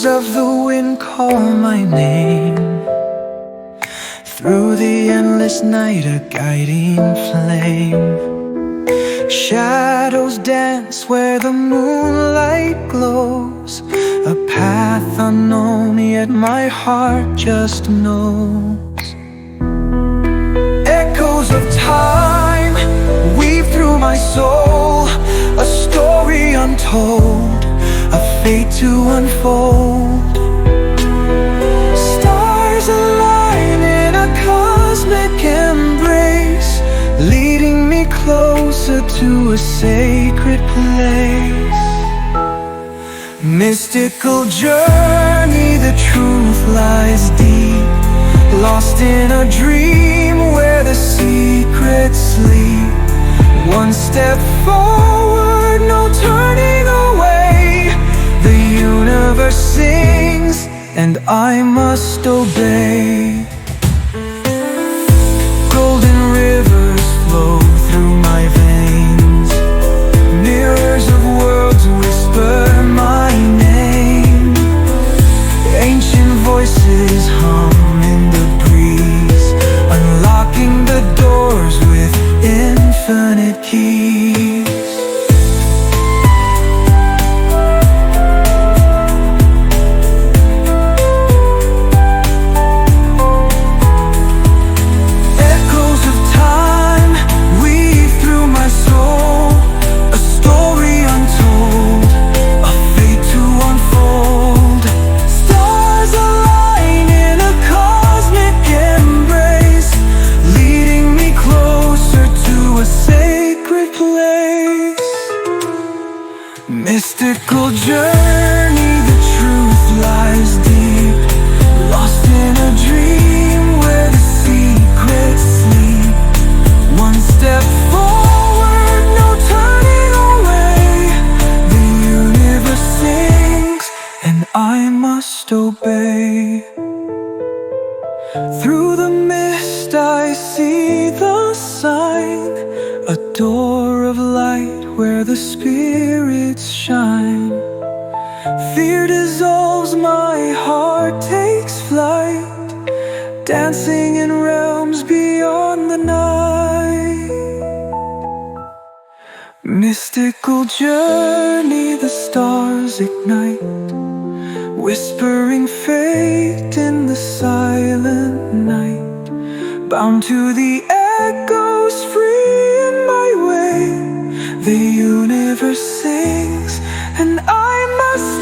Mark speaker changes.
Speaker 1: echoes of the wind call my name. Through the endless night, a guiding flame. Shadows dance where the moonlight glows, a path unknown, yet my heart just knows. Echoes of time weave through my soul, a story untold, a fate to unfold. Stars align in a cosmic embrace, leading me closer to a sacred place. Mystical journey, the truth lies deep, lost in a dream where the secrets sleep. One step forward, no turning away. The universe sings, and I must obey. Golden rivers flow through my veins, mirrors of worlds whisper my name. Ancient voices hum in the breeze, unlocking the doors with infinite keys. Echoes of time weave through my soul, a story untold, a fate to unfold. Stars align in a cosmic embrace, leading me closer to a sacred place. Mystical journey, the truth lies deep, lost in a dream where the secrets sleep. One step forward, no turning away. The universe sings, and I must obey. Through the mist I see the sign, a door of light where the spirits shine. Fear dissolves, my heart takes flight, dancing in realms beyond the night. Mystical journey, the stars ignite, whispering fate in the silent night. Bound to the echoes, free in my way. The universe sings, and I must